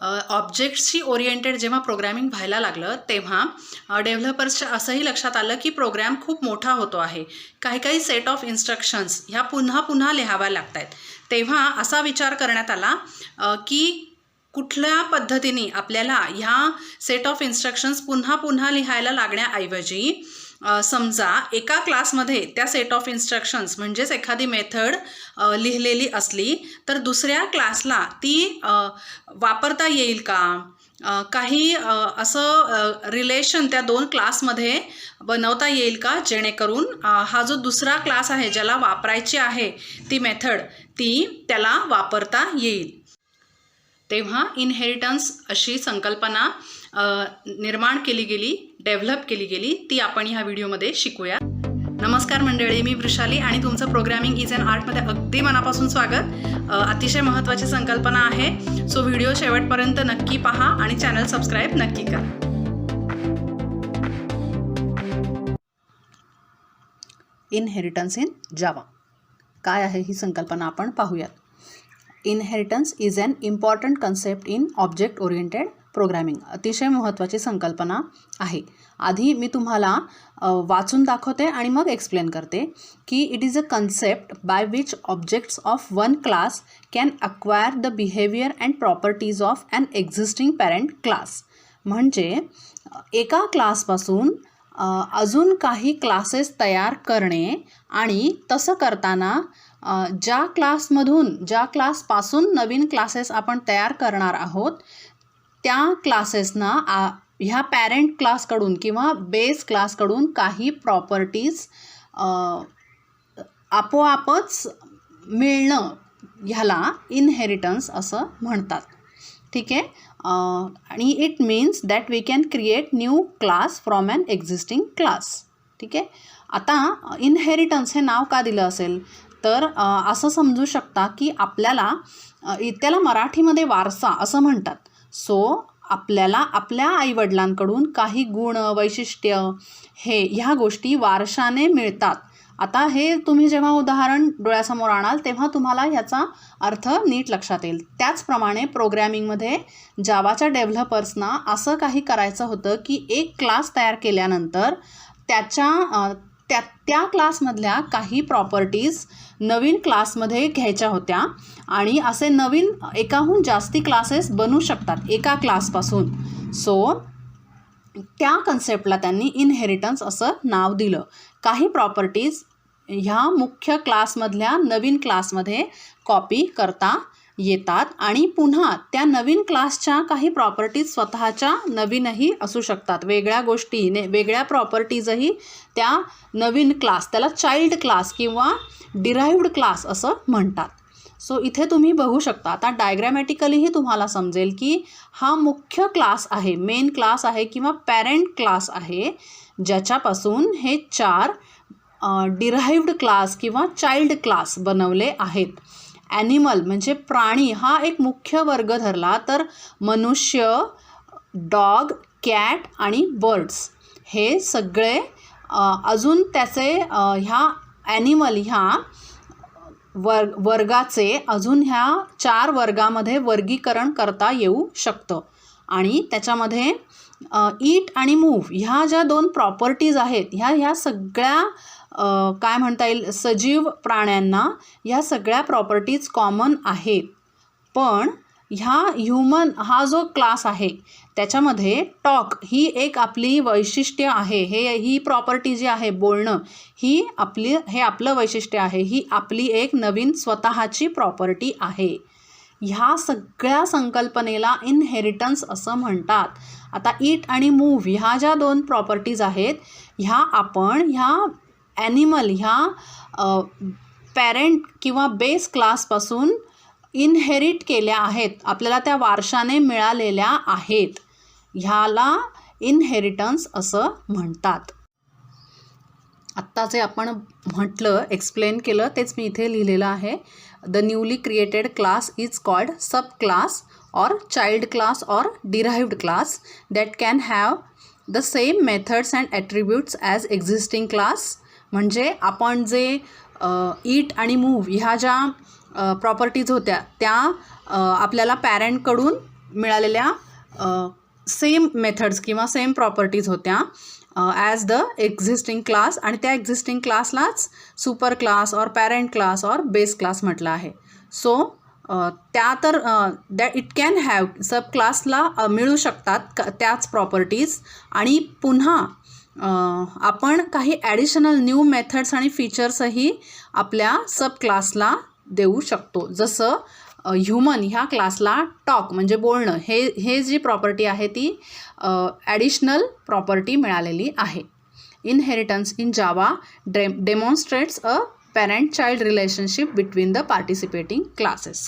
ऑब्जेक्ट्सशी oriented जेव्हा programming व्हायला लागलं तेव्हा डेव्हलपर्सच्या असंही लक्षात आलं की प्रोग्रॅम खूप मोठा होतो आहे. काही काही सेट ऑफ इन्स्ट्रक्शन्स ह्या पुन्हा पुन्हा लिहाव्या लागत आहेत. तेव्हा असा विचार करण्यात आला की कुठल्या पद्धतीने आपल्याला ह्या सेट ऑफ इन्स्ट्रक्शन्स पुन्हा पुन्हा लिहायला लागण्याऐवजी समजा एका क्लासमध्ये त्या सेट ऑफ इन्स्ट्रक्शन्स म्हणजेच एखादी मेथड लिहिलेली असली तर दुसऱ्या क्लासला ती वापरता येईल का, काही असं रिलेशन त्या दोन क्लासमध्ये बनवता येईल का, जेणेकरून हा जो दुसरा क्लास आहे ज्याला वापरायची आहे ती मेथड ती त्याला वापरता येईल. तेव्हा इनहेरिटन्स अशी संकल्पना निर्माण केली गेली, डेव्हलप केली गेली, ती आपण ह्या व्हिडिओमध्ये शिकूया. नमस्कार मंडळी, मी वृषाली आणि तुमचं प्रोग्रॅमिंग इज अन आर्टमध्ये अगदी मनापासून स्वागत. अतिशय महत्त्वाची संकल्पना आहे, सो व्हिडिओ शेवटपर्यंत नक्की पहा आणि चॅनल सबस्क्राईब नक्की करा. इनहेरिटन्स इन जावा काय आहे ही संकल्पना आपण पाहूयात. Inheritance is an important concept in object oriented programming. अतिशय महत्त्वाची संकल्पना आहे. आधी मी तुम्हाला वाचून दाखवते आणि मग एक्सप्लेन करते की it is a concept by which objects of one class can acquire the behaviour and properties of an existing parent class. म्हणजे एका क्लासपासून अजून काही क्लासेस तयार करणे आणि तसं करताना ज्या क्लासपासून नवीन क्लासेस आपण तयार करणार आहोत त्या क्लासेसना ह्या पॅरेंट क्लासकडून किंवा बेस क्लासकडून काही प्रॉपर्टीज आपोआपच मिळणं ह्याला इनहेरिटन्स असं म्हणतात. ठीक आहे. आणि it means that we can create new class from an existing class. ठीक आहे. आता इनहेरिटन्स हे नाव का दिलं असेल तर असं समजू शकता की आपल्याला त्याला मराठीमध्ये वारसा असं म्हणतात. सो आपल्याला आपल्या आईवडिलांकडून काही गुण, वैशिष्ट्य ह्या गोष्टी वारशाने मिळतात. आता हे तुम्ही जेव्हा उदाहरण डोळ्यासमोर आणाल तेव्हा तुम्हाला ह्याचा अर्थ नीट लक्षात येईल. त्याचप्रमाणे प्रोग्रॅमिंगमध्ये जावाच्या डेव्हलपर्सना असं काही करायचं होतं की एक क्लास तयार केल्यानंतर त्या क्लासमधल्या काही प्रॉपर्टीज नवीन क्लासमध्ये घ्यायच्या होत्या आणि असे नवीन एकाहून जास्ती क्लासेस बनू शकतात एका क्लासपासून. सो त्या कन्सेप्टला त्यांनी इनहेरिटन्स असं नाव दिलं. काही प्रॉपर्टीज ह्या मुख्य क्लासमधल्या नवीन क्लासमध्ये कॉपी करता येतात आणि पुन्हा त्या नवीन क्लासच्या काही प्रॉपर्टीज स्वतःच्या नवीनही असू शकतात. वेगळ्या गोष्टी, वेगळ्या प्रॉपर्टीजही त्या नवीन क्लास, त्याला चाइल्ड क्लास किंवा डिराइव्ड क्लास असं म्हणतात. सो इथे तुम्ही बघू शकता, आता डायग्रॅमॅटिकलीही तुम्हाला समजेल की हा मुख्य क्लास आहे, मेन क्लास आहे किंवा पॅरेंट क्लास आहे, ज्याच्यापासून हे 4 डिराइव्ड क्लास किंवा चाइल्ड क्लास बनवले आहेत. ॲनिमल म्हणजे प्राणी हा एक मुख्य वर्ग धरला तर मनुष्य, डॉग, कॅट आणि बर्ड्स हे सगळे अजून त्याचे ह्या ॲनिमल ह्या वर्गाचे अजून ह्या 4 वर्गामध्ये वर्गीकरण करता येऊ शकतं. आणि त्याच्यामध्ये ईट आणि मूव्ह ह्या ज्या 2 प्रॉपर्टीज आहेत ह्या सगळ्या काय म्हणता येईल सजीव प्राण्यांना ह्या सगळ्या प्रॉपर्टीज कॉमन आहेत. पण ह्या हा जो क्लास आहे त्याच्यामध्ये टॉक ही एक आपली वैशिष्ट्य आहे. ही प्रॉपर्टी जी आहे बोलणं हे आपलं वैशिष्ट्य आहे. ही आपली एक नवीन स्वतःची प्रॉपर्टी आहे. ह्या सगळ्या संकल्पनेला इनहेरिटन्स असं म्हणतात. आता ईट आणि मूव्ह ह्या ज्या 2 प्रॉपर्टीज आहेत ह्या आपण ह्या ॲनिमल ह्या पॅरेंट किंवा बेस क्लासपासून इनहेरिट केल्या आहेत, आपल्याला त्या वारशाने मिळालेल्या आहेत. ह्याला इनहेरिटन्स असं म्हणतात. आत्ता जे आपण म्हटलं, एक्सप्लेन केलं तेच मी इथे लिहिलेलं आहे. The newly created class is called sub class और चाइल्ड क्लास और derived class that can have the same methods and attributes as existing class. म्हणजे आपण जे ईट आणि मूव्ह ह्या ज्या प्रॉपर्टीज होत्या त्या आपल्याला पॅरेंटकडून मिळालेल्या सेम मेथड्स किंवा सेम प्रॉपर्टीज होत्या ॲज द एक्झिस्टिंग क्लास, आणि त्या एक्झिस्टिंग क्लासलाच सुपर क्लास और पॅरेंट क्लास और बेस क्लास म्हटलं आहे. सो त्या तर दॅट इट कॅन हॅव सब क्लासला मिळू शकतात त्याच प्रॉपर्टीज, आणि पुन्हा आपण काही ॲडिशनल न्यू मेथड्स आणि फीचर्सही आपल्या सब क्लासला देऊ शकतो. जसं ह्युमन ह्या क्लासला टॉक म्हणजे बोलणं हे जी प्रॉपर्टी आहे ती ॲडिशनल प्रॉपर्टी मिळालेली आहे. Inheritance in Java demonstrates a parent child relationship between the participating classes.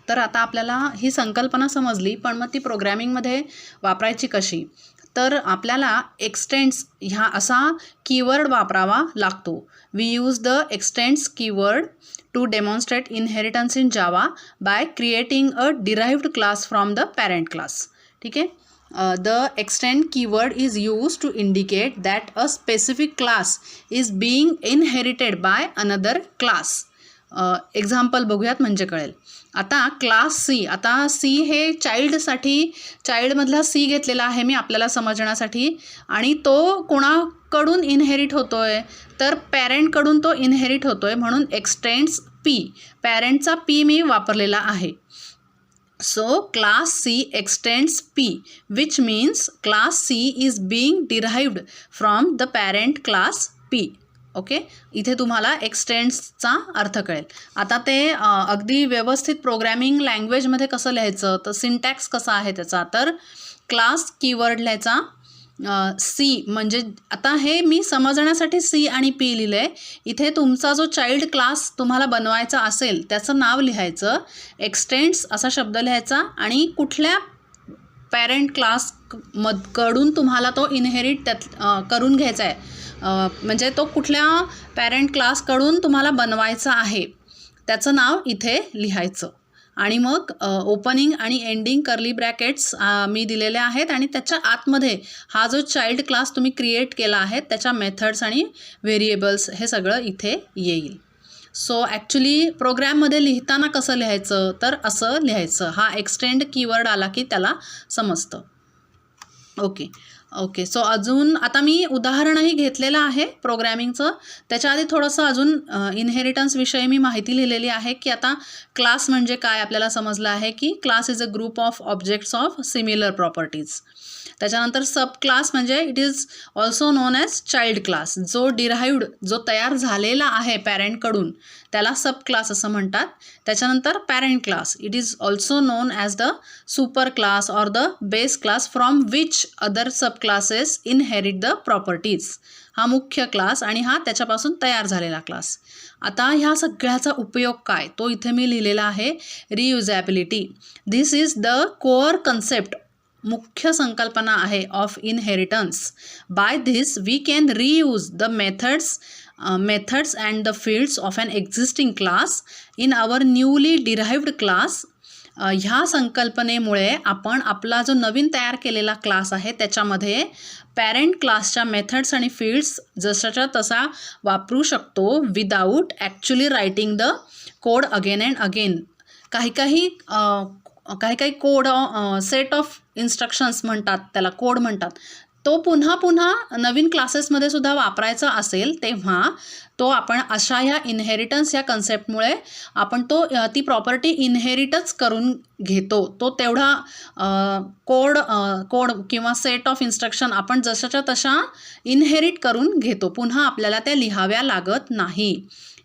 तर आता आपल्याला ही संकल्पना समजली, पण मग ती प्रोग्रॅमिंगमध्ये वापरायची कशी? तर आपल्याला एक्सटेंड्स ह्या असा कीवर्ड वापरावा लागतो. We use the extends keyword to demonstrate inheritance in Java by creating a derived class from the parent class. ठीक आहे. The extend keyword is used to indicate that a specific class is being inherited by another class. Example बघूयात म्हणजे कळेल. आता class C, आता C हे चाइल्डमधला C घेतलेला आहे मी आपल्याला समजण्यासाठी, आणि तो कोणाकडून इनहेरिट होतो आहे? तर पॅरेंटकडून तो इनहेरिट होतो आहे, म्हणून एक्सटेंड्स पी, पॅरेंटचा पी मी वापरलेला आहे. So class C extends P, which means class C is being derived from the parent class P. Okay, इथे तुम्हाला एक्सटेंड्सचा अर्थ कळेल. आता ते अगदी व्यवस्थित प्रोग्रॅमिंग लँग्वेजमध्ये कसं लिहायचं, तर सिंटॅक्स कसा आहे त्याचा, तर क्लास कीवर्ड लिहायचा सी, म्हणजे आता हे मी समजण्यासाठी सी आणि पी लिहिलं आहे. इथे तुमचा जो चाइल्ड क्लास तुम्हाला बनवायचा असेल त्याचं नाव लिहायचं, एक्सटेंड्स असा शब्द लिहायचा, आणि कुठल्या पॅरेंट क्लासकडून तुम्हाला तो इनहेरिट करून घ्यायचा आहे, म्हणजे तो कुठल्या पॅरेंट क्लासकडून तुम्हाला बनवायचा आहे त्याचं नाव इथे लिहायचं. आणि मग ओपनिंग आणि एंडिंग कर्ली ब्रॅकेट्स मी दिलेले आहेत, आणि त्याच्या आतमध्ये हा जो चाइल्ड क्लास तुम्ही क्रिएट केला आहे त्याच्या मेथड्स आणि व्हेरिएबल्स हे सगळं इथे येईल. सो ॲक्च्युली प्रोग्रॅममध्ये लिहिताना कसं लिहायचं, तर असं लिहायचं. हा एक्सटेंड कीवर्ड आला की त्याला समजतं. ओके. सो अजून आता मी उदाहरणही घेतलेलं आहे प्रोग्रॅमिंगचं. त्याच्या आधी थोडंसं अजून इनहेरिटन्सविषयी मी माहिती लिहिलेली आहे की आता क्लास म्हणजे काय आपल्याला समजलं आहे की class is a group of objects of similar properties. त्याच्यानंतर सब क्लास म्हणजे it is also non as child class. जो डिराइव्ड, जो तयार झालेला आहे पॅरेंटकडून त्याला सब क्लास असं म्हणतात. त्याच्यानंतर parent class, it is also non as the super class or the base class from which other sub classes inherit the properties. हा मुख्य क्लास आणि हा त्याच्यापासून तयार झालेला क्लास. आता ह्या सगळ्याचा उपयोग काय तो इथे मी लिहिलेला आहे. Reusability, this is the core concept, मुख्य संकल्पना आहे of inheritance. By this we can reuse the methods and the fields of an existing class in our newly derived class. ह्या संकल्पनेमुळे आपण आपला जो नवीन तयार केलेला क्लास आहे त्याच्यामध्ये पॅरेंट क्लासच्या मेथड्स आणि फील्ड्स जशाच्या तसा वापरू शकतो without actually writing the code again and again. काही कोड सेट ऑफ इन्स्ट्रक्शन्स म्हणतात, त्याला कोड म्हणतात. तो पुन्हा नवीन क्लासेसमध्ये सुद्धा वापरायचा असेल तेव्हा तो आपण अशा ह्या इनहेरिटन्स या कन्सेप्टमुळे आपण ती प्रॉपर्टी इनहेरिटच करून घेतो. तो तेवढा कोड किंवा सेट ऑफ इन्स्ट्रक्शन आपण जशाच्या तशा इनहेरिट करून घेतो, पुन्हा आपल्याला त्या लिहाव्या लागत नाही.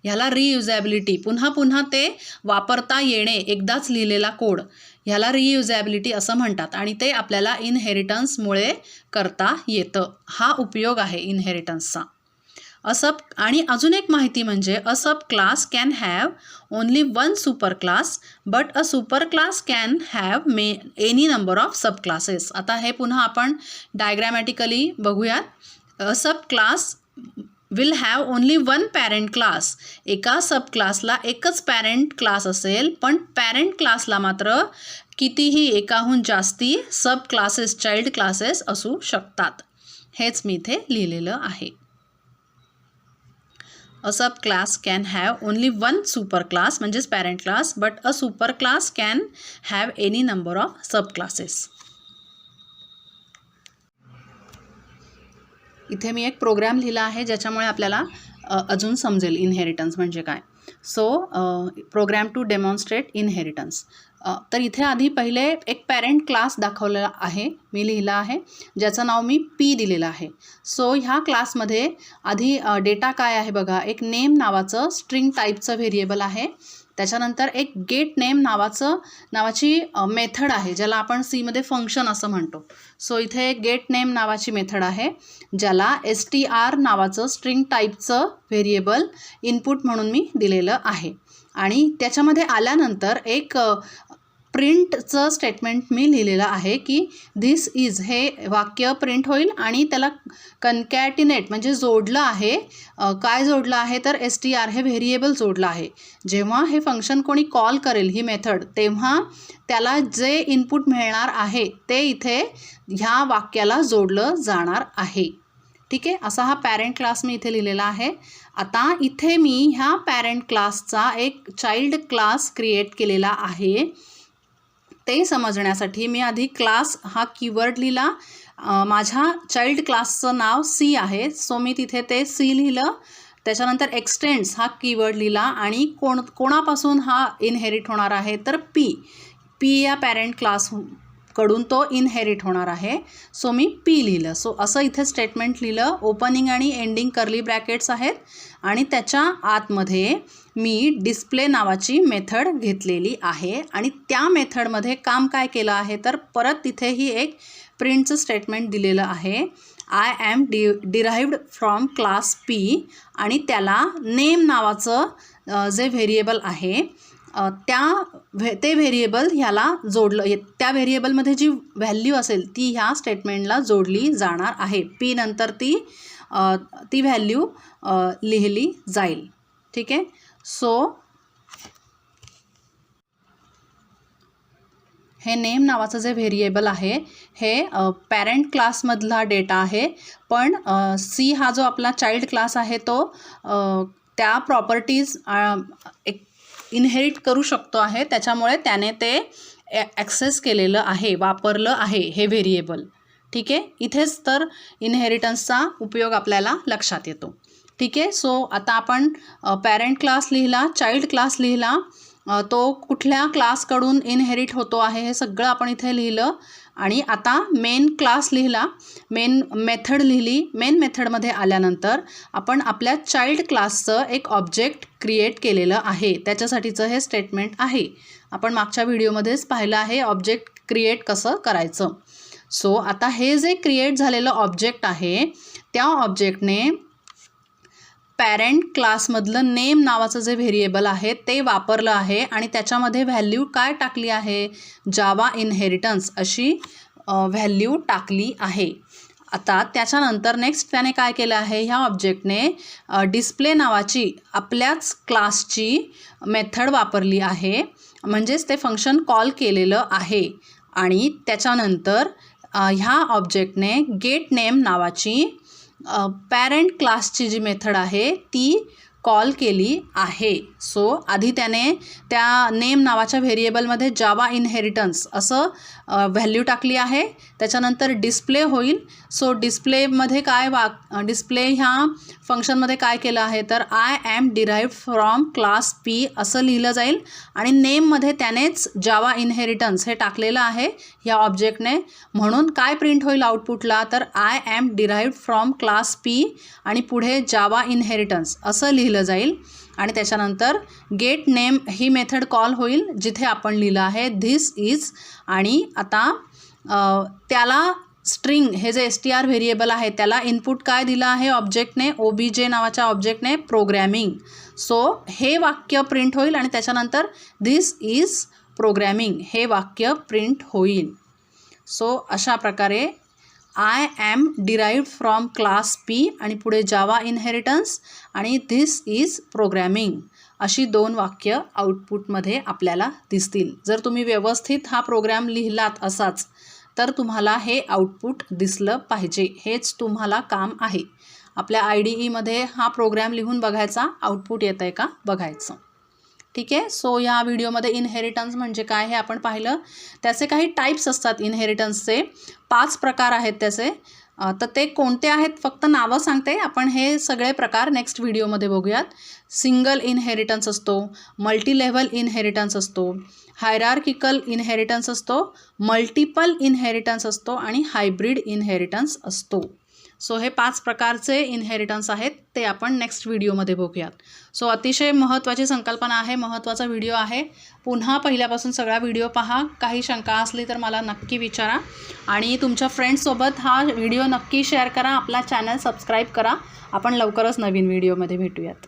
ह्याला रियुजेबिलिटी, पुन्हा ते वापरता येणे, एकदाच लिहिलेला कोड, ह्याला रियुजेबिलिटी असं म्हणतात. आणि ते आपल्याला इनहेरिटन्समुळे करता येतं. हा उपयोग आहे इनहेरिटन्सचा. आणि अजून एक माहिती म्हणजे a sub class can have only one super class but a super class can have any number of sub classes. आता हे पुन्हा आपण डायग्रॅमॅटिकली बघूयात. A sub class will have only one parent class. एका सब क्लासला एकच parent class असेल, पण पॅरेंट क्लासला मात्र कितीही एकाहून जास्ती सब क्लासेस, चाइल्ड क्लासेस असू शकतात. हेच मी इथे लिहिलेलं आहे. A sub class can have only one super class म्हणजेच parent class, but a super class can have any number of sub classes. इथे मी एक प्रोग्राम लिहिला आहे ज्याच्यामुळे आपल्याला अजून समजेल इनहेरिटन्स म्हणजे काय. So program to demonstrate inheritance. तर इथे आधी पहिले एक पॅरेंट क्लास दाखवलेला आहे, मी लिहिला आहे, ज्याचं नाव मी पी दिलेलं आहे. सो ह्या क्लासमध्ये आधी डेटा काय आहे बघा, एक नेम नावाचं स्ट्रिंग टाईपचं व्हेरिएबल आहे. त्याच्यानंतर एक गेट नेम नावाची मेथड आहे, ज्याला आपण सीमध्ये फंक्शन असं म्हणतो. सो इथे गेट नेम नावाची मेथड आहे, ज्याला str नावाचं स्ट्रिंग टाईपचं व्हेरिएबल इनपुट म्हणून मी दिलेलं आहे. आणि त्याच्यामध्ये आल्यानंतर एक प्रिंटचं स्टेटमेंट मी लिहिलेलं आहे की धिस इज, हे वाक्य प्रिंट होईल आणि त्याला कन्कॅटिनेट म्हणजे जोडलं आहे. काय जोडलं आहे तर str हे व्हेरिएबल जोडलं आहे. जेव्हा हे फंक्शन कोणी कॉल करेल ही मेथड, तेव्हा त्याला जे इनपुट मिळणार आहे ते इथे ह्या वाक्याला जोडलं जाणार आहे. ठीक आहे, असा हा पॅरेंट क्लास मी इथे लिहिलेला आहे. आता इथे मी ह्या पॅरेंट क्लासचा एक चाइल्ड क्लास क्रिएट केलेला आहे. ते समजण्यासाठी मी आधी क्लास हा कीवर्ड लिहिला. माझ्या चाइल्ड क्लासचं नाव सी आहे, सो मी तिथे ते सी लिहिलं. त्याच्यानंतर एक्सटेंड्स हा कीवर्ड लिहिला आणि कोणापासून हा इनहेरिट होणार आहे तर पी या पॅरेंट क्लासकडून तो इनहेरिट होणार आहे. सो मी पी लिहिलं. सो असं इथे स्टेटमेंट लिहिलं. ओपनिंग आणि एंडिंग कर्ली ब्रॅकेट्स आहेत आणि त्याच्या आतमध्ये मी डिस्प्ले नावाची मेथड घेतलेली आहे. आणि त्या मेथडमध्ये काम काय केलं आहे तर परत तिथेही एक प्रिंटचं स्टेटमेंट दिलेलं आहे. I am derived from class P आणि त्याला नेम नावाचं जे व्हेरिएबल आहे ते व्हेरिएबल ह्याला जोडलं. त्या व्हेरिएबलमध्ये जी व्हॅल्यू असेल ती ह्या स्टेटमेंटला जोडली जाणार आहे. पी नंतर ती व्हॅल्यू लिहिली जाईल. ठीक आहे. सो हे नेम नावाचं जे व्हेरिएबल आहे हे पॅरेंट क्लासमधला डेटा आहे, पण सी हा जो आपला चाइल्ड क्लास आहे तो त्या प्रॉपर्टीज एक इनहेरिट करू शकतो आहे. त्याच्यामुळे त्याने ते ॲक्सेस केलेलं आहे, वापरलं आहे हे व्हेरिएबल. ठीक आहे, इथेच तर इनहेरिटन्सचा उपयोग आपल्याला लक्षात येतो. ठीक आहे. सो आता आपण पॅरेंट क्लास लिहिला, चाइल्ड क्लास लिहिला, तो कुठल्या क्लासकडून इनहेरिट होतो आहे हे सगळं आपण इथे लिहिलं. आणि आता मेन क्लास लिहिला, मेन मेथड लिहिली. मेन मेथडमध्ये आल्यानंतर आपण आपल्या चाइल्ड क्लासचं एक ऑब्जेक्ट क्रिएट केलेलं आहे, त्याच्यासाठीचं हे स्टेटमेंट आहे. आपण मागच्या व्हिडिओमध्येच पाहिलं आहे ऑब्जेक्ट क्रिएट कसं करायचं. सो आता हे जे क्रिएट झालेलं ऑब्जेक्ट आहे त्या ऑब्जेक्टने पॅरेंट क्लासमधलं नेम नावाचं जे व्हेरिएबल आहे ते वापरलं आहे आणि त्याच्यामध्ये व्हॅल्यू काय टाकली आहे, जावा इनहेरिटन्स अशी व्हॅल्यू टाकली आहे. आता त्याच्यानंतर नेक्स्ट त्याने काय केलं आहे, ह्या ऑब्जेक्टने डिस्प्ले नावाची आपल्याच क्लासची मेथड वापरली आहे, म्हणजेच ते फंक्शन कॉल केलेलं आहे. आणि त्याच्यानंतर ह्या ऑब्जेक्टने गेट नेम नावाची पॅरेंट क्लासची जी मेथड आहे ती कॉल केली आहे. सो आधी त्याने त्या नेम नावाच्या व्हेरिएबलमध्ये जावा इनहेरिटन्स असं व्हॅल्यू टाकली आहे. त्याच्यानंतर डिस्प्ले होईल. सो डिस्प्लेमध्ये डिस्प्ले ह्या फंक्शनमध्ये काय केलं आहे तर I am derived from class P असं लिहिलं जाईल. आणि नेममध्ये त्यानेच जावा इनहेरिटन्स हे टाकलेलं आहे ह्या ऑब्जेक्टने. म्हणून काय प्रिंट होईल आउटपुटला तर I am derived from class P आणि पुढे जावा इनहेरिटन्स असं लिहिलं जाईल. आणि त्याच्यानंतर गेट नेम ही मेथड कॉल होईल जिथे आपण लिहिलं आहे धिस इज. आणि आता त्याला स्ट्रिंग हे जे str व्हेरिएबल आहे त्याला इनपुट काय दिलं आहे ऑब्जेक्टने, obj नावाच्या ऑब्जेक्टने प्रोग्रॅमिंग. सो हे वाक्य प्रिंट होईल आणि त्याच्यानंतर धिस इज प्रोग्रॅमिंग हे वाक्य प्रिंट होईल. सो अशा प्रकारे I am derived from class P आणि पुढे जावा इनहेरिटन्स आणि धिस इज प्रोग्रॅमिंग अशी 2 वाक्य आउटपुटमध्ये आपल्याला दिसतील. जर तुम्ही व्यवस्थित हा प्रोग्राम लिहिलात असाच तर तुम्हाला हे आउटपुट दिसलं पाहिजे, हेच तुम्हाला काम आहे. आपल्या IDEमध्ये हा प्रोग्रॅम लिहून बघायचा, आउटपुट येतं आहे का बघायचं. ठीक आहे. सो या व्हिडिओमध्ये इनहेरिटन्स म्हणजे काय हे आपण पाहिलं. त्याचे काही टाईप्स असतात इनहेरिटन्सचे, 5 प्रकार आहेत त्याचे. तर ते कोणते आहेत फक्त नावं सांगते, आपण हे सगळे प्रकार नेक्स्ट व्हिडिओमध्ये बघूयात. सिंगल इनहेरिटन्स असतो, मल्टी लेव्हल इनहेरिटन्स असतो, हायरार्किकल इनहेरिटन्स असतो, मल्टिपल इनहेरिटन्स असतो आणि हायब्रिड इनहेरिटन्स असतो. सो हे 5 प्रकारचे इनहेरिटन्स आहेत, ते आपण नेक्स्ट व्हिडिओमध्ये बघूयात. सो अतिशय महत्त्वाची संकल्पना आहे, महत्त्वाचा व्हिडिओ आहे. पुन्हा पहिल्यापासून सगळा व्हिडिओ पहा. काही शंका असली तर मला नक्की विचारा आणि तुमच्या फ्रेंड्ससोबत हा व्हिडिओ नक्की शेअर करा. आपला चॅनल सबस्क्राईब करा. आपण लवकरच नवीन व्हिडिओमध्ये भेटूयात.